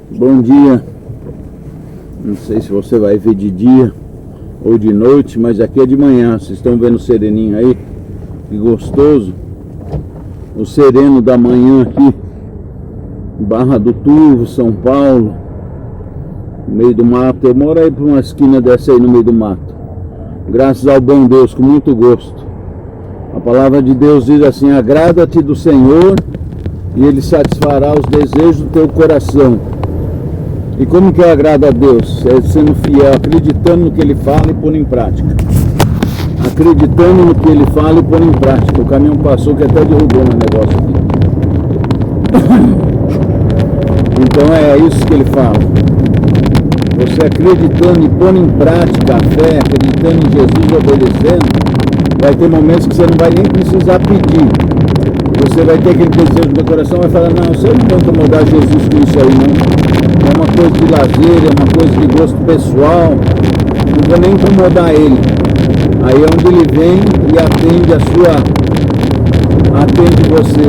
Bom dia. Não sei se você vai ver de dia ou de noite, mas aqui é de manhã. Vocês estão vendo o sereninho aí? Que gostoso. O sereno da manhã aqui, Barra do Turvo, São Paulo, no meio do mato. Eu moro aí por uma esquina dessa aí no meio do mato. Graças ao bom Deus, com muito gosto. A palavra de Deus diz assim: agrada-te do Senhor e Ele satisfará os desejos do teu coração. E como que eu agrado a Deus? É sendo fiel, acreditando no que Ele fala e pondo em prática. Acreditando no que Ele fala e pondo em prática. O caminhão passou que até derrubou um negócio aqui. Então é isso que Ele fala. Você acreditando e pondo em prática a fé, acreditando em Jesus e obedecendo, vai ter momentos que você não vai nem precisar pedir. Você vai ter aquele desejo do coração, vai falar: não, você não vai incomodar Jesus com isso aí não. É uma coisa de lazer, é uma coisa de gosto pessoal, não vou nem incomodar ele. Aí é onde ele vem e atende você.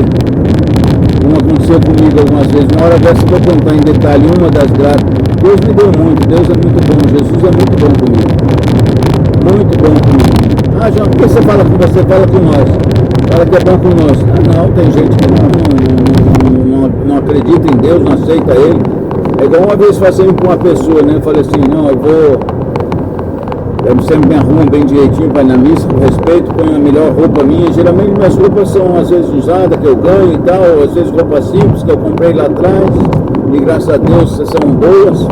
Como aconteceu comigo algumas vezes. Na hora dessa eu vou contar em detalhe uma das graças. Deus me deu muito, Deus é muito bom, Jesus é muito bom comigo. Muito bom comigo. Ah, João, por que você fala com você? Fala com nós. Fala que é bom com nós. Ah, não, tem gente que não acredita em Deus, não aceita ele. É igual uma vez fazendo com uma pessoa, né? Eu falei assim: não, eu sempre me arrumo bem direitinho para ir na missa, com respeito, ponho a melhor roupa minha. Geralmente minhas roupas são às vezes usadas, que eu ganho e tal, ou às vezes roupas simples que eu comprei lá atrás, e graças a Deus são boas.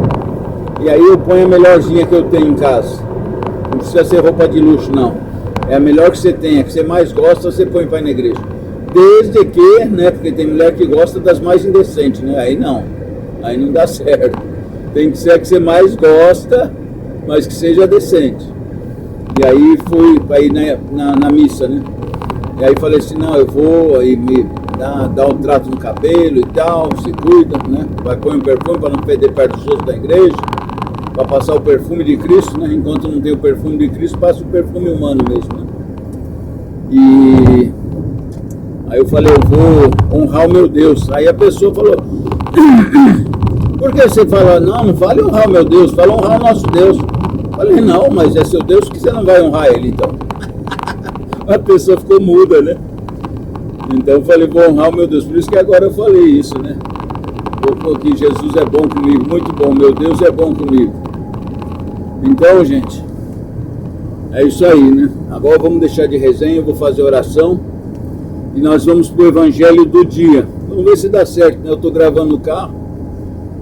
E aí eu ponho a melhorzinha que eu tenho em casa. Não precisa ser roupa de luxo, não. É a melhor que você tem, a que você mais gosta, você põe para ir na igreja. Desde que, né, porque tem mulher que gosta das mais indecentes, né? Aí não dá certo. Tem que ser a que você mais gosta, mas que seja decente. E aí fui para ir na missa, né? E aí falei assim: não, eu vou aí me dar um trato no cabelo e tal, se cuida, né? Vai pôr um perfume para não perder perto dos outros da igreja, para passar o perfume de Cristo, né? Enquanto não tem o perfume de Cristo, passa o perfume humano mesmo, né? E aí eu falei: eu vou honrar o meu Deus. Aí a pessoa falou: por que você fala? Não vale honrar o meu Deus, fala honrar o nosso Deus. Eu falei: não, mas é seu Deus, que você não vai honrar ele então? A pessoa ficou muda, né? Então eu falei: vou honrar o meu Deus. Por isso que agora eu falei isso, né? Porque Jesus é bom comigo, muito bom, meu Deus é bom comigo. Então, gente, é isso aí, né? Agora vamos deixar de resenha, eu vou fazer oração e nós vamos pro evangelho do dia. Vamos ver se dá certo, né? Eu tô gravando no carro,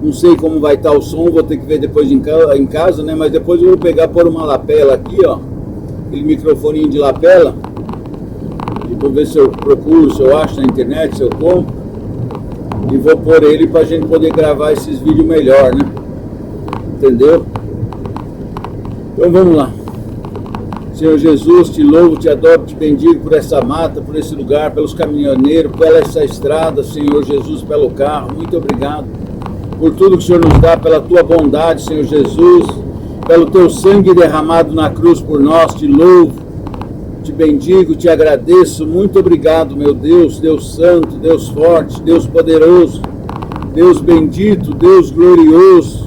não sei como vai estar o som, vou ter que ver depois em casa, né? Mas depois eu vou pegar, pôr uma lapela aqui, ó, aquele microfoninho de lapela, e vou ver se eu procuro, se eu acho na internet, se eu compro, e vou pôr ele pra gente poder gravar esses vídeos melhor, né? Entendeu? Então vamos lá. Senhor Jesus, te louvo, te adoro, te bendigo por essa mata, por esse lugar, pelos caminhoneiros, por essa estrada, Senhor Jesus, pelo carro. Muito obrigado por tudo que o Senhor nos dá, pela tua bondade, Senhor Jesus, pelo teu sangue derramado na cruz por nós. Te louvo, te bendigo, te agradeço. Muito obrigado, meu Deus, Deus santo, Deus forte, Deus poderoso, Deus bendito, Deus glorioso.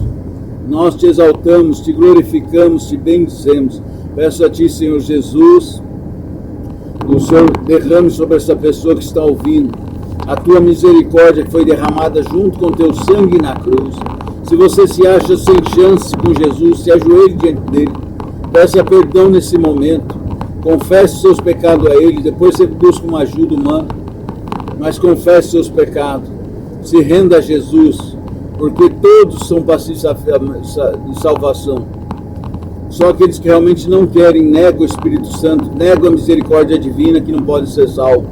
Nós te exaltamos, te glorificamos, te bendizemos. Peço a ti, Senhor Jesus, que o Senhor derrame sobre essa pessoa que está ouvindo a tua misericórdia que foi derramada junto com o teu sangue na cruz. Se você se acha sem chance com Jesus, se ajoelhe diante dele, peça perdão nesse momento, confesse seus pecados a ele, depois você busca uma ajuda humana, mas confesse seus pecados, se renda a Jesus, porque todos são passíveis de salvação. Só aqueles que realmente não querem negam o Espírito Santo, negam a misericórdia divina, que não podem ser salvos.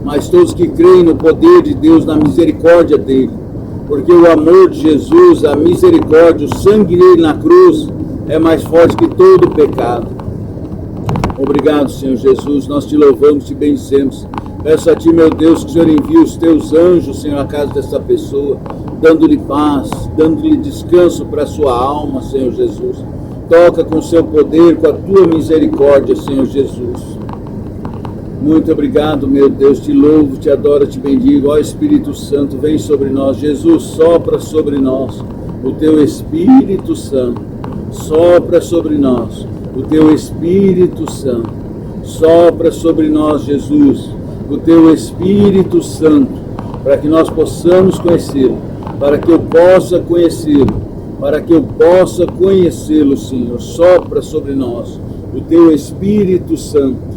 Mas todos que creem no poder de Deus, na misericórdia dele, porque o amor de Jesus, a misericórdia, o sangue dele na cruz é mais forte que todo o pecado. Obrigado, Senhor Jesus, nós te louvamos, te bendizemos. Peço a ti, meu Deus, que o Senhor envie os teus anjos, Senhor, à casa dessa pessoa, dando-lhe paz, dando-lhe descanso para a sua alma, Senhor Jesus. Toca com o seu poder, com a tua misericórdia, Senhor Jesus. Muito obrigado, meu Deus, te louvo, te adoro, te bendigo. Ó Espírito Santo, vem sobre nós. Jesus, sopra sobre nós o teu Espírito Santo. Sopra sobre nós o teu Espírito Santo. Sopra sobre nós, Jesus, o teu Espírito Santo, para que nós possamos conhecê-lo, para que eu possa conhecê-lo, para que eu possa conhecê-lo, Senhor. Sopra sobre nós o teu Espírito Santo.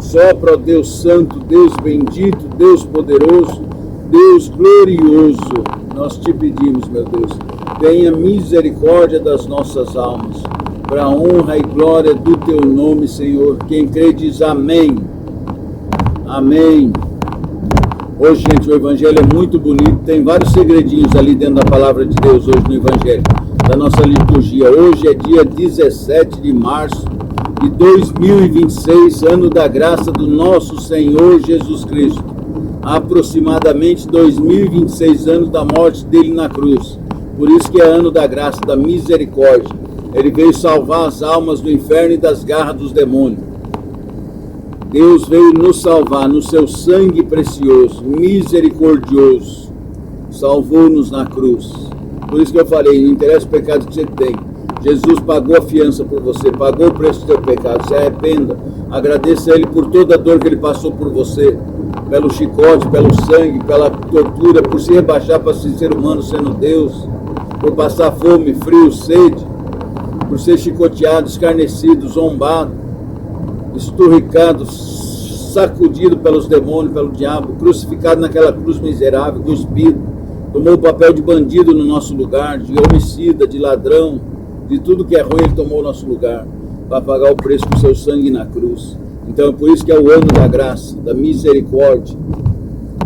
Sopra, ó Deus Santo, Deus bendito, Deus poderoso, Deus glorioso. Nós te pedimos, meu Deus, tenha misericórdia das nossas almas, para a honra e glória do teu nome, Senhor. Quem crê diz amém. Amém. Hoje, gente, o Evangelho é muito bonito, tem vários segredinhos ali dentro da palavra de Deus hoje no Evangelho, da nossa liturgia. Hoje é dia 17 de março de 2026, ano da graça do nosso Senhor Jesus Cristo. Aproximadamente 2026 anos da morte dele na cruz. Por isso que é ano da graça, da misericórdia. Ele veio salvar as almas do inferno e das garras dos demônios. Deus veio nos salvar no seu sangue precioso, misericordioso. Salvou-nos na cruz. Por isso que eu falei, não interessa o pecado que você tem. Jesus pagou a fiança por você, pagou o preço do teu pecado. Se arrependa, agradeça a Ele por toda a dor que Ele passou por você, pelo chicote, pelo sangue, pela tortura, por se rebaixar para ser ser humano sendo Deus, por passar fome, frio, sede, por ser chicoteado, escarnecido, zombado, esturricado, sacudido pelos demônios, pelo diabo, crucificado naquela cruz miserável, cuspido, tomou o papel de bandido no nosso lugar, de homicida, de ladrão, de tudo que é ruim. Ele tomou o nosso lugar para pagar o preço com seu sangue na cruz. Então é por isso que é o ano da graça, da misericórdia.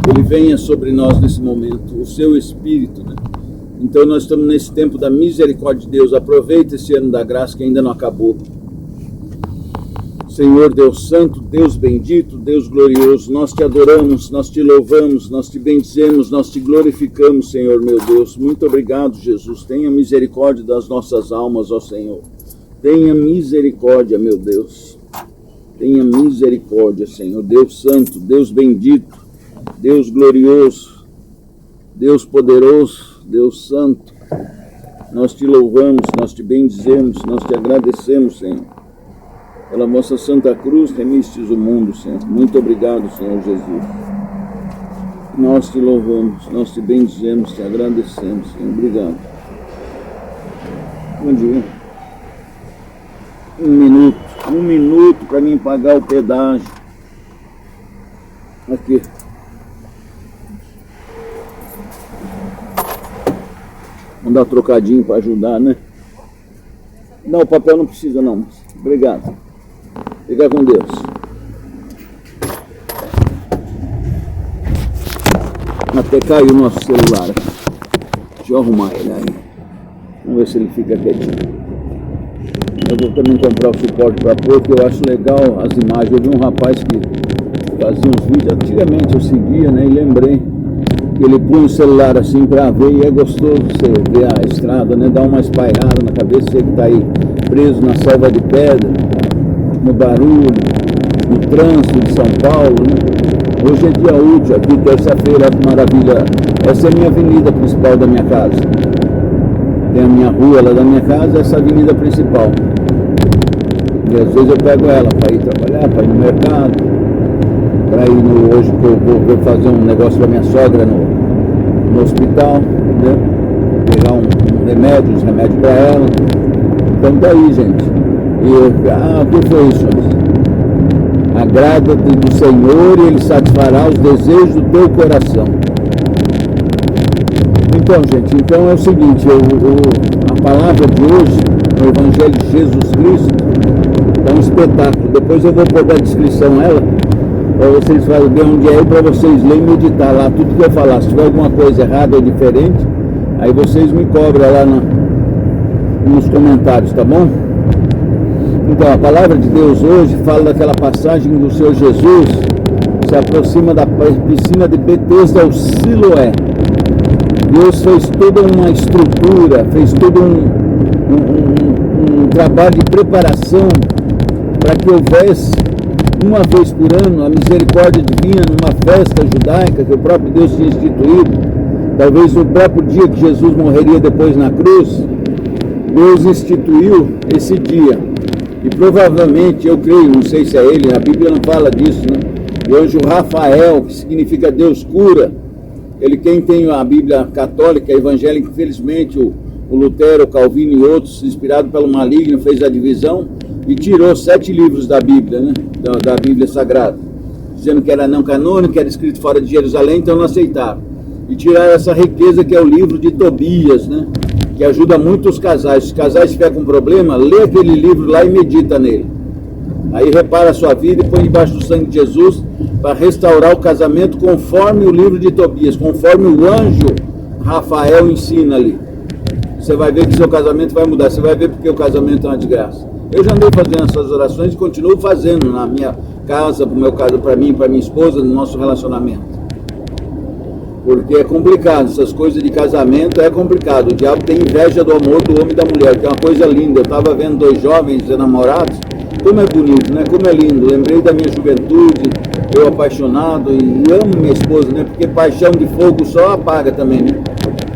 Ele venha sobre nós nesse momento, o seu Espírito, né? Então nós estamos nesse tempo da misericórdia de Deus. Aproveita esse ano da graça que ainda não acabou. Senhor Deus Santo, Deus bendito, Deus glorioso, nós te adoramos, nós te louvamos, nós te bendizemos, nós te glorificamos, Senhor meu Deus. Muito obrigado, Jesus. Tenha misericórdia das nossas almas, ó Senhor. Tenha misericórdia, meu Deus. Tenha misericórdia, Senhor. Deus Santo, Deus bendito, Deus glorioso, Deus poderoso, Deus Santo. Nós te louvamos, nós te bendizemos, nós te agradecemos, Senhor. Pela vossa Santa Cruz, remistes o mundo, Senhor. Muito obrigado, Senhor Jesus. Nós te louvamos, nós te bendizemos, te agradecemos, Senhor. Obrigado. Bom dia. Um minuto para mim pagar o pedágio. Aqui. Vamos dar um trocadinho para ajudar, né? Não, o papel não precisa não. Obrigado. Fica com Deus. Até caiu o nosso celular. Deixa eu arrumar ele aí. Vamos ver se ele fica quietinho. Eu vou também comprar o suporte para pôr, porque eu acho legal as imagens. Eu vi um rapaz que fazia uns vídeos. Antigamente eu seguia, né? E lembrei que ele põe o celular assim para ver, e é gostoso você ver a estrada, né? Dá uma espairada na cabeça, você que está aí preso na selva de pedra, no barulho, no trânsito de São Paulo, né? Hoje é dia útil aqui, terça-feira, que maravilha. Essa é a minha avenida principal da minha casa. Tem a minha rua lá da minha casa, essa é a avenida principal. E às vezes eu pego ela para ir trabalhar, para ir no mercado, para ir hoje que eu vou fazer um negócio para minha sogra no hospital, né? Pegar uns remédios para ela. Então tá aí, gente. O que foi isso? Agrada-te do Senhor e Ele satisfará os desejos do teu coração. Então, gente, então é o seguinte, a palavra de hoje, no Evangelho de Jesus Cristo, é um espetáculo. Depois eu vou pôr na descrição ela, para vocês saberem onde é, e para vocês lerem e meditar lá tudo que eu falar. Se tiver alguma coisa errada ou diferente, aí vocês me cobram lá nos comentários, tá bom? Então, a palavra de Deus hoje fala daquela passagem do Senhor Jesus se aproxima da piscina de Betesda, o Siloé. Deus fez toda uma estrutura, fez todo um trabalho de preparação para que houvesse uma vez por ano, a misericórdia divina numa festa judaica que o próprio Deus tinha instituído, talvez no próprio dia que Jesus morreria depois na cruz, Deus instituiu esse dia. E provavelmente, eu creio, não sei se é ele, a Bíblia não fala disso, né? O anjo Rafael, que significa Deus cura, ele, quem tem a Bíblia católica, evangélica, infelizmente o Lutero, o Calvino e outros, inspirado pelo maligno, fez a divisão e tirou 7 livros da Bíblia, né? Da Bíblia Sagrada, dizendo que era não canônico, que era escrito fora de Jerusalém, então não aceitava. E tiraram essa riqueza que é o livro de Tobias, né? Que ajuda muito os casais. Se os casais estiverem com problema, lê aquele livro lá e medita nele. Aí repara a sua vida e põe debaixo do sangue de Jesus para restaurar o casamento conforme o livro de Tobias, conforme o anjo Rafael ensina ali. Você vai ver que seu casamento vai mudar, você vai ver porque o casamento é uma desgraça. Eu já andei fazendo essas orações e continuo fazendo na minha casa, para o meu caso, para mim, para minha esposa, no nosso relacionamento. Porque é complicado, essas coisas de casamento é complicado. O diabo tem inveja do amor do homem e da mulher, que é uma coisa linda. Eu estava vendo 2 jovens enamorados, como é bonito, né? Como é lindo. Lembrei da minha juventude, eu apaixonado, e amo minha esposa, né? Porque paixão de fogo só apaga também, né?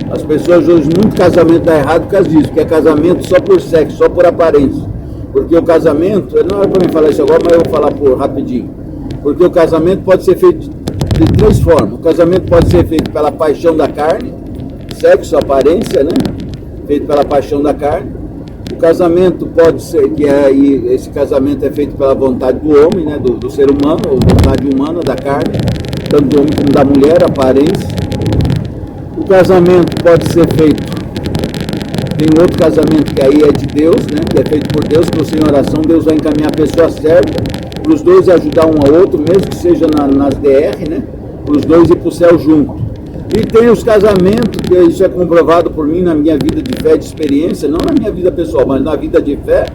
As pessoas hoje, muito casamento dá errado por causa disso, que é casamento só por sexo, só por aparência. Porque o casamento, não é para mim falar isso agora, mas eu vou falar rapidinho. Porque o casamento pode ser feito de 3 formas. O casamento pode ser feito pela paixão da carne, sexo, aparência, né? Feito pela paixão da carne. O casamento pode ser, esse casamento é feito pela vontade do homem, né? Do ser humano, ou vontade humana, da carne, tanto do homem como da mulher, aparência. O casamento pode ser feito, tem um outro casamento que aí é de Deus, né? Que é feito por Deus, que você em oração, Deus vai encaminhar a pessoa certa, para os dois ajudar um ao outro, mesmo que seja nas DR, né? Para os dois ir para o céu junto. E tem os casamentos, que isso é comprovado por mim na minha vida de fé, de experiência, não na minha vida pessoal, mas na vida de fé,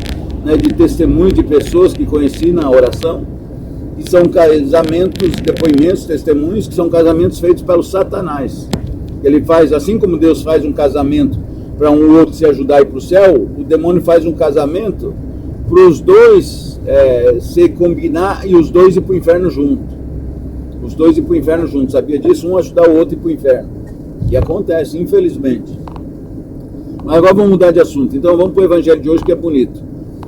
né? De testemunho de pessoas que conheci na oração, que são casamentos, depoimentos, testemunhos, que são casamentos feitos pelo Satanás. Ele faz, assim como Deus faz um casamento para um ou outro se ajudar a ir para o céu, o demônio faz um casamento para os dois se combinar e os dois ir para o inferno junto. Os dois ir para o inferno junto, sabia disso? Um ajudar o outro a ir para o inferno. E acontece, infelizmente. Mas agora vamos mudar de assunto. Então vamos para o evangelho de hoje, que é bonito.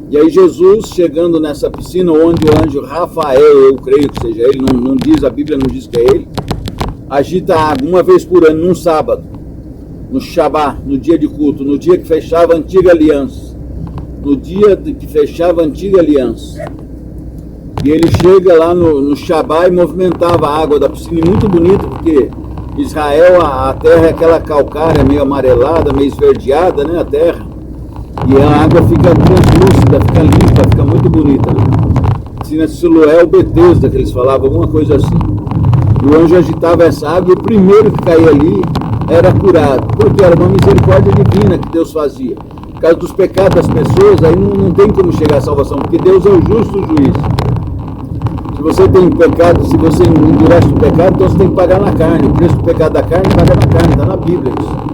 E aí Jesus, chegando nessa piscina, onde o anjo Rafael, eu creio que seja ele, não diz, a Bíblia não diz que é ele, agita a água uma vez por ano, num sábado, no Shabá, no dia de culto, no dia que fechava a antiga aliança. No dia que fechava a antiga aliança. E ele chega lá no Shabá e movimentava a água da piscina, e muito bonito, porque Israel, a terra é aquela calcária, meio amarelada, meio esverdeada, né, a terra. E a água fica translúcida, fica limpa, fica muito bonita, né? Piscina Siloé, o Betesda, que eles falavam, alguma coisa assim. O anjo agitava essa água e o primeiro que caía ali era curado, porque era uma misericórdia divina que Deus fazia. Por causa dos pecados das pessoas, aí não tem como chegar à salvação, porque Deus é o justo juiz. Se você tem pecado, se você endurece o pecado, então você tem que pagar na carne. O preço do pecado da carne paga na carne, está na Bíblia isso.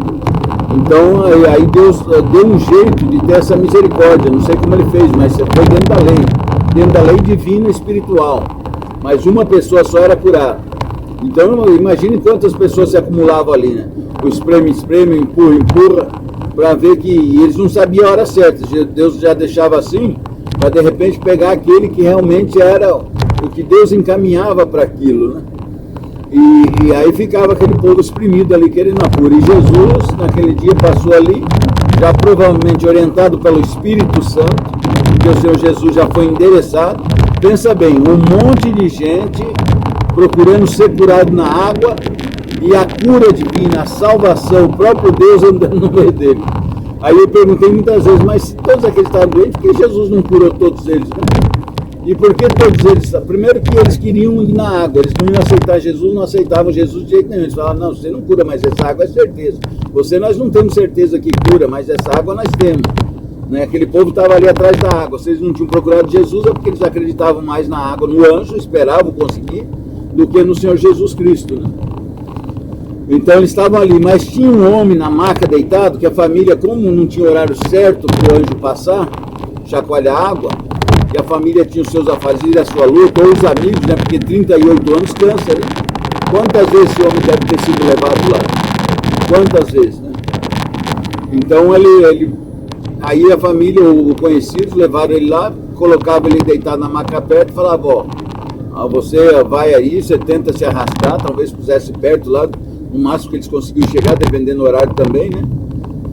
Então, aí Deus deu um jeito de ter essa misericórdia, não sei como ele fez, mas foi dentro da lei divina e espiritual. Mas uma pessoa só era curada. Então, imagine quantas pessoas se acumulavam ali, né? O espreme, empurra, para ver que eles não sabiam a hora certa. Deus já deixava assim, para de repente pegar aquele que realmente era o que Deus encaminhava para aquilo, né? E aí ficava aquele povo exprimido ali, querendo a cura. E Jesus, naquele dia, passou ali, já provavelmente orientado pelo Espírito Santo, porque o Senhor Jesus já foi endereçado. Pensa bem, um monte de gente procurando ser curado na água, e a cura divina, a salvação, o próprio Deus andando no meio dele. Aí eu perguntei muitas vezes, mas se todos aqueles estavam doentes, por que Jesus não curou todos eles, né? E por que todos eles? Primeiro que eles queriam ir na água, eles não iam aceitar Jesus, não aceitavam Jesus de jeito nenhum. Eles falavam, não, você não cura, mas essa água é certeza. Nós não temos certeza que cura, mas essa água nós temos. Né? Aquele povo estava ali atrás da água. Se eles não tinham procurado Jesus, é porque eles acreditavam mais na água, no anjo, esperavam conseguir, do que no Senhor Jesus Cristo, né? Então eles estavam ali, mas tinha um homem na maca deitado, que a família, como não tinha horário certo para o anjo passar, chacoalhar água, e a família tinha os seus afazeres, a sua luta, ou os amigos, né? Porque 38 anos cansa, né? Quantas vezes esse homem deve ter sido levado lá? Quantas vezes, né? Então aí a família, o conhecido, levaram ele lá, colocava ele deitado na maca perto e falava, ó, você vai aí, você tenta se arrastar, talvez pusesse perto lá, no máximo que eles conseguiam chegar, dependendo do horário também, né?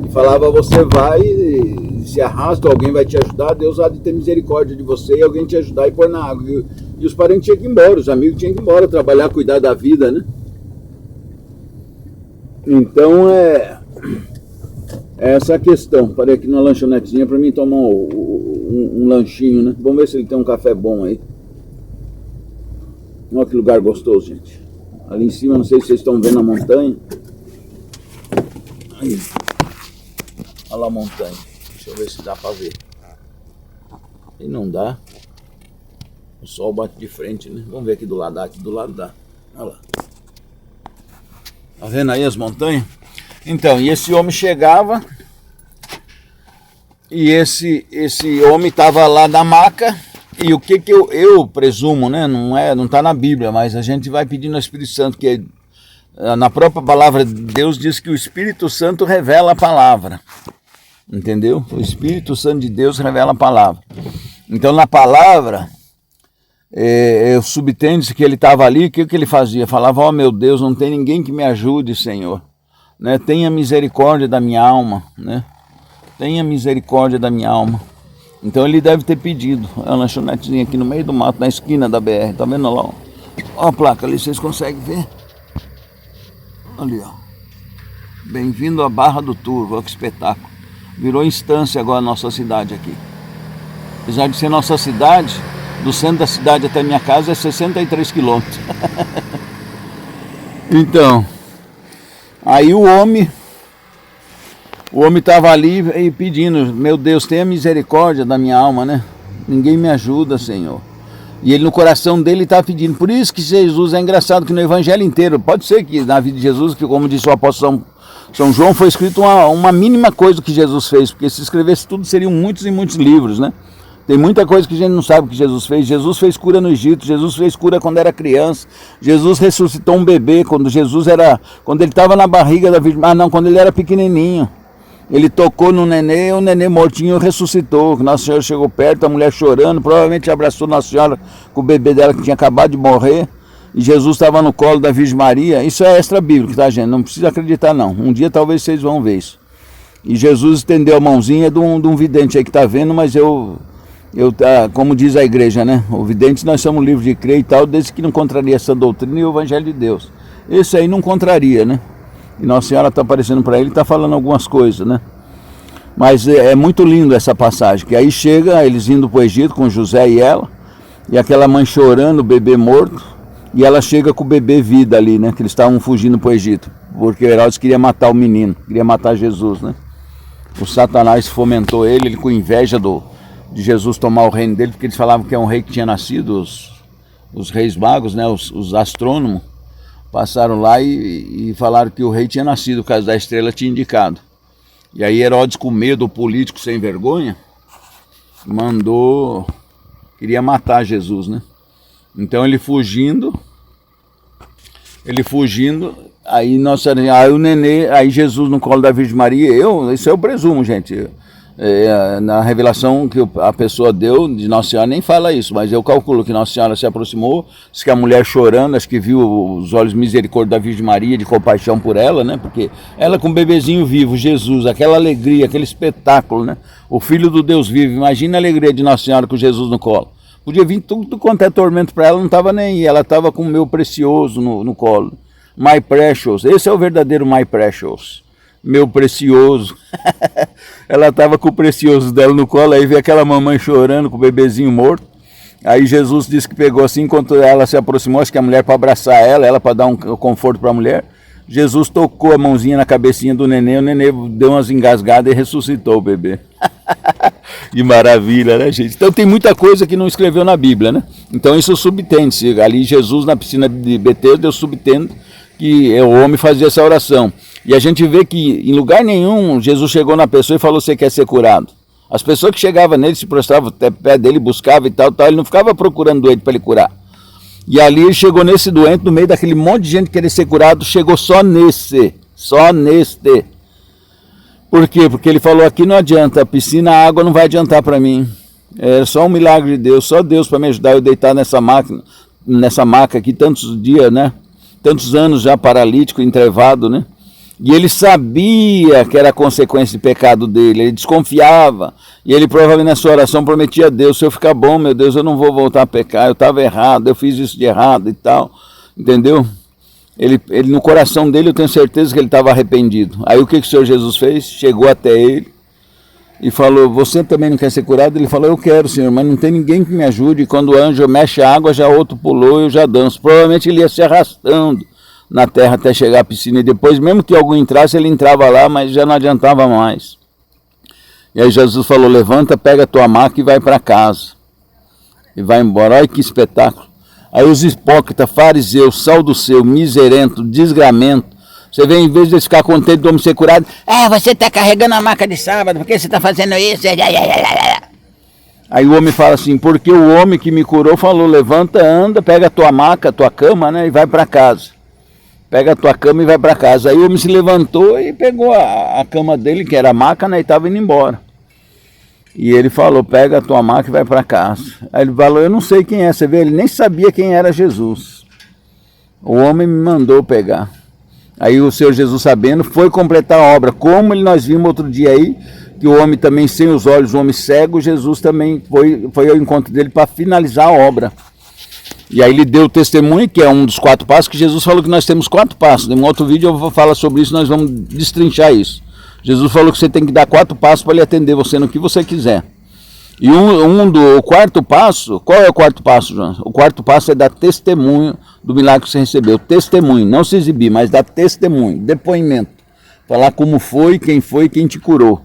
E falava, você vai, se arrasta, alguém vai te ajudar, Deus há de ter misericórdia de você e alguém te ajudar e pôr na água. E os parentes tinham que ir embora, os amigos tinham que ir embora, trabalhar, cuidar da vida, né? Então é essa a questão. Parei aqui numa lanchonetezinha para mim tomar um lanchinho, né? Vamos ver se ele tem um café bom aí. Olha que lugar gostoso, gente. Ali em cima, não sei se vocês estão vendo a montanha. Aí. Olha lá a montanha. Deixa eu ver se dá para ver. E não dá. O sol bate de frente, né? Vamos ver aqui do lado. Aqui do lado dá. Olha lá. Tá vendo aí as montanhas? Então, e esse homem chegava. E esse homem estava lá na maca. E o que eu presumo, né? Não está na Bíblia, mas a gente vai pedindo ao Espírito Santo, que na própria palavra de Deus diz que o Espírito Santo revela a palavra. Entendeu? O Espírito Santo de Deus revela a palavra. Então, na palavra, eu subtendo que ele estava ali, o que ele fazia? Falava, ó meu Deus, não tem ninguém que me ajude, Senhor. Né? Tenha misericórdia da minha alma, né? Tenha misericórdia da minha alma. Então ele deve ter pedido. É uma lanchonetezinha aqui no meio do mato, na esquina da BR. Tá vendo lá? Ó a placa ali, vocês conseguem ver? Ali, ó. Bem-vindo à Barra do Turvo, olha que espetáculo. Virou instância agora a nossa cidade aqui. Apesar de ser nossa cidade, do centro da cidade até a minha casa é 63 quilômetros. Então, aí o homem estava ali e pedindo, meu Deus, tenha misericórdia da minha alma, né? Ninguém me ajuda, Senhor. E ele no coração dele estava pedindo. Por isso que Jesus é engraçado que no evangelho inteiro, pode ser que na vida de Jesus, que como disse o apóstolo São João, foi escrito uma mínima coisa que Jesus fez, porque se escrevesse tudo seriam muitos e muitos livros, né? Tem muita coisa que a gente não sabe que Jesus fez. Jesus fez cura no Egito, Jesus fez cura quando era criança, Jesus ressuscitou um bebê quando ele estava na barriga da Virgem, quando ele era pequenininho. Ele tocou no nenê, o nenê mortinho ressuscitou. Nossa Senhora chegou perto, a mulher chorando, provavelmente abraçou Nossa Senhora com o bebê dela que tinha acabado de morrer. E Jesus estava no colo da Virgem Maria. Isso é extra bíblico, tá, gente? Não precisa acreditar, não. Um dia talvez vocês vão ver isso. E Jesus estendeu a mãozinha de um vidente aí que está vendo, mas como diz a igreja, né? O vidente nós somos livres de crer e tal, desde que não contraria essa doutrina e o evangelho de Deus. Esse aí não contraria, né? E Nossa Senhora está aparecendo para ele e está falando algumas coisas, né? Mas é muito lindo essa passagem, que aí chega eles indo para o Egito com José e ela, e aquela mãe chorando, o bebê morto, e ela chega com o bebê vida ali, né? Que eles estavam fugindo para o Egito, porque Herodes queria matar o menino, queria matar Jesus, né? O Satanás fomentou ele com inveja de Jesus tomar o reino dele, porque eles falavam que é um rei que tinha nascido, os reis magos, né? Os astrônomos. Passaram lá e falaram que o rei tinha nascido, por causa da estrela tinha indicado. E aí Herodes, com medo, o político sem vergonha, queria matar Jesus, né? Então ele fugindo, aí o nenê, aí Jesus no colo da Virgem Maria, isso eu presumo, gente. Na revelação que a pessoa deu de Nossa Senhora nem fala isso, mas eu calculo que Nossa Senhora se aproximou, disse que a mulher chorando, acho que viu os olhos misericórdia da Virgem Maria, de compaixão por ela, né? Porque ela com o bebezinho vivo, Jesus, aquela alegria, aquele espetáculo, né? O Filho do Deus vivo, imagina a alegria de Nossa Senhora com Jesus no colo. Podia vir tudo quanto é tormento para ela, não estava nem aí, ela estava com o meu precioso no colo. My precious, esse é o verdadeiro my precious. Meu precioso. Ela estava com o precioso dela no colo, aí veio aquela mamãe chorando com o bebezinho morto. Aí Jesus disse que pegou assim, enquanto ela se aproximou, acho que a mulher para abraçar ela para dar um conforto para a mulher. Jesus tocou a mãozinha na cabecinha do nenê, o nenê deu umas engasgadas e ressuscitou o bebê. Que maravilha, né, gente? Então tem muita coisa que não escreveu na Bíblia, né? Então isso subtende-se. Ali Jesus na piscina de Betesda, eu subtendo que o homem fazia essa oração. E a gente vê que em lugar nenhum Jesus chegou na pessoa e falou, você quer ser curado? As pessoas que chegavam nele, se prostravam até pé dele, buscavam e tal, ele não ficava procurando doente para ele curar. E ali ele chegou nesse doente, no meio daquele monte de gente querer ser curado, chegou só neste. Por quê? Porque ele falou, aqui não adianta, a piscina, a água não vai adiantar para mim. É só um milagre de Deus, só Deus para me ajudar eu deitar nessa maca aqui tantos dias, né? Tantos anos já paralítico, entrevado, né? E ele sabia que era consequência de pecado dele, ele desconfiava. E ele provavelmente na sua oração prometia a Deus, se eu ficar bom, meu Deus, eu não vou voltar a pecar, eu estava errado, eu fiz isso de errado e tal, entendeu? Ele no coração dele eu tenho certeza que ele estava arrependido. Aí o que o Senhor Jesus fez? Chegou até ele e falou, você também não quer ser curado? Ele falou, eu quero, Senhor, mas não tem ninguém que me ajude. E quando o anjo mexe a água, já outro pulou e eu já danço. Provavelmente ele ia se arrastando na terra até chegar à piscina, e depois mesmo que algum entrasse, ele entrava lá, mas já não adiantava mais. E aí Jesus falou, levanta, pega a tua maca e vai para casa, e vai embora. Olha que espetáculo. Aí os hipócritas, fariseus, saduceu, miserento, desgramento, você vê, em vez de ficar contente do homem ser curado, você está carregando a maca de sábado, por que você está fazendo isso? Aí o homem fala assim, porque o homem que me curou falou, levanta, anda, pega a tua maca, a tua cama, né, e vai para casa. Pega a tua cama e vai para casa. Aí o homem se levantou e pegou a cama dele, que era a maca, né, e estava indo embora. E ele falou, pega a tua maca e vai para casa. Aí ele falou, eu não sei quem é, você vê, ele nem sabia quem era Jesus. O homem me mandou pegar. Aí o Senhor Jesus, sabendo, foi completar a obra. Como nós vimos outro dia aí, que o homem também sem os olhos, o homem cego, Jesus também foi ao encontro dele para finalizar a obra. E aí ele deu o testemunho, que é um dos 4 passos, que Jesus falou que nós temos 4 passos. Em um outro vídeo eu vou falar sobre isso, nós vamos destrinchar isso. Jesus falou que você tem que dar 4 passos para ele atender você no que você quiser. E o 4º passo, qual é o 4º passo, João? O 4º passo é dar testemunho do milagre que você recebeu. Testemunho, não se exibir, mas dar testemunho, depoimento. Falar como foi, quem te curou.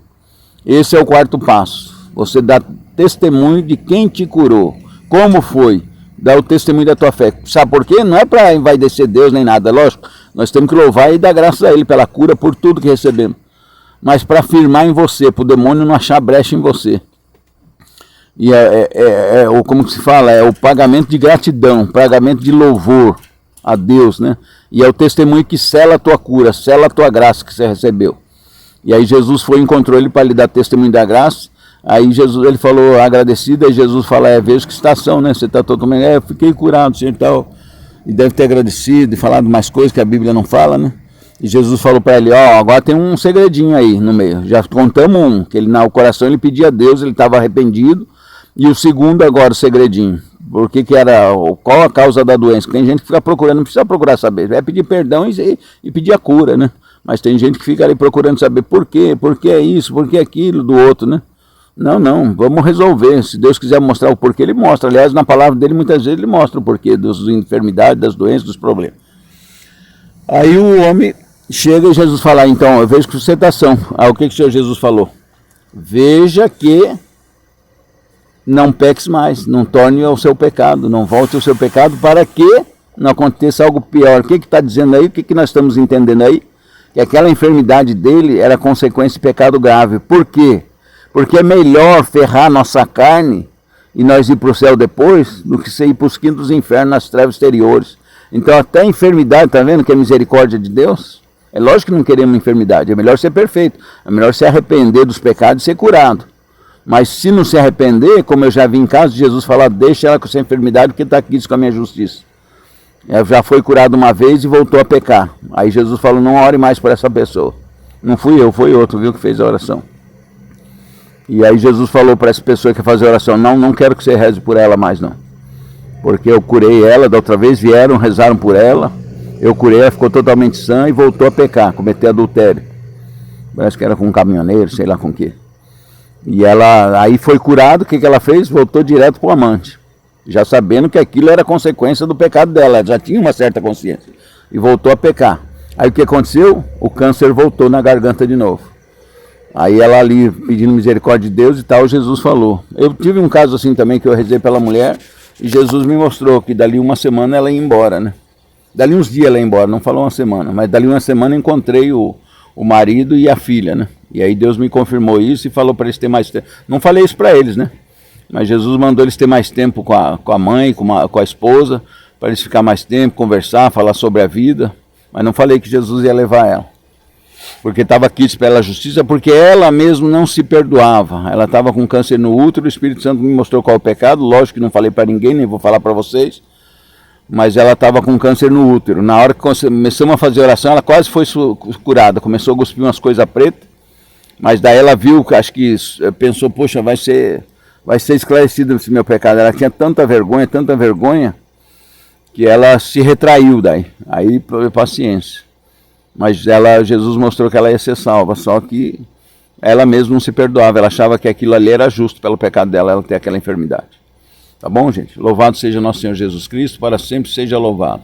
Esse é o 4º passo. Você dá testemunho de quem te curou, como foi. Dá o testemunho da tua fé. Sabe por quê? Não é para envaidecer Deus nem nada, lógico. Nós temos que louvar e dar graças a Ele pela cura, por tudo que recebemos. Mas para afirmar em você, para o demônio não achar brecha em você. E como se fala, é o pagamento de gratidão, pagamento de louvor a Deus, né? E é o testemunho que sela a tua cura, sela a tua graça que você recebeu. E aí Jesus encontrou ele para lhe dar testemunho da graça. Aí Jesus, ele falou agradecido, aí Jesus fala, vejo que estação, né? Você está totalmente, eu fiquei curado, Senhor, e tal. E deve ter agradecido e falado mais coisas que a Bíblia não fala, né? E Jesus falou para ele, agora tem um segredinho aí no meio. Já contamos um, que ele no coração ele pedia a Deus, ele estava arrependido. E o segundo agora, o segredinho. Qual a causa da doença? Tem gente que fica procurando, não precisa procurar saber, vai pedir perdão e pedir a cura, né? Mas tem gente que fica ali procurando saber por quê é isso, por que aquilo, do outro, né? Não, vamos resolver. Se Deus quiser mostrar o porquê, Ele mostra. Aliás, na palavra dele, muitas vezes, Ele mostra o porquê das enfermidades, das doenças, dos problemas. Aí o homem chega e Jesus fala, então, eu vejo que você está são. Aí o que o Senhor Jesus falou? Veja que não peques mais, não torne ao seu pecado, não volte ao seu pecado, para que não aconteça algo pior. O que está dizendo aí? O que nós estamos entendendo aí? Que aquela enfermidade dele era consequência de pecado grave. Por quê? Porque é melhor ferrar nossa carne e nós ir para o céu depois do que você ir para os quintos infernos, nas trevas exteriores. Então até a enfermidade, está vendo que é misericórdia de Deus? É lógico que não queremos enfermidade, é melhor ser perfeito, é melhor se arrepender dos pecados e ser curado. Mas se não se arrepender, como eu já vi em caso de Jesus falar, deixa ela com essa enfermidade porque está aqui com a minha justiça. Ela já foi curada uma vez e voltou a pecar. Aí Jesus falou, não ore mais por essa pessoa. Não fui eu, foi outro, viu, que fez a oração. E aí Jesus falou para essa pessoa que ia fazer a oração, não quero que você reze por ela mais não. Porque eu curei ela, da outra vez vieram, rezaram por ela, eu curei, ela ficou totalmente sã e voltou a pecar, cometer adultério. Parece que era com um caminhoneiro, sei lá com o quê. E ela aí foi curada, o que ela fez? Voltou direto para o amante. Já sabendo que aquilo era consequência do pecado dela, ela já tinha uma certa consciência. E voltou a pecar. Aí o que aconteceu? O câncer voltou na garganta de novo. Aí ela ali pedindo misericórdia de Deus e tal, Jesus falou. Eu tive um caso assim também que eu rezei pela mulher e Jesus me mostrou que dali uma semana ela ia embora, né? Dali uns dias ela ia embora, não falou uma semana, mas dali uma semana encontrei o marido e a filha, né? E aí Deus me confirmou isso e falou para eles ter mais tempo. Não falei isso para eles, né? Mas Jesus mandou eles ter mais tempo com a mãe, com a esposa, para eles ficar mais tempo, conversar, falar sobre a vida. Mas não falei que Jesus ia levar ela. Porque estava quis para ela a justiça, porque ela mesmo não se perdoava. Ela estava com câncer no útero, o Espírito Santo me mostrou qual é o pecado. Lógico que não falei para ninguém, nem vou falar para vocês. Mas ela estava com câncer no útero. Na hora que começamos a fazer oração, ela quase foi curada. Começou a cuspir umas coisas pretas. Mas daí ela viu, acho que pensou, poxa, vai ser esclarecido esse meu pecado. Ela tinha tanta vergonha, que ela se retraiu daí. Aí, paciência. Mas Jesus mostrou que ela ia ser salva, só que ela mesma não se perdoava. Ela achava que aquilo ali era justo pelo pecado dela, ela ter aquela enfermidade. Tá bom, gente? Louvado seja nosso Senhor Jesus Cristo, para sempre seja louvado.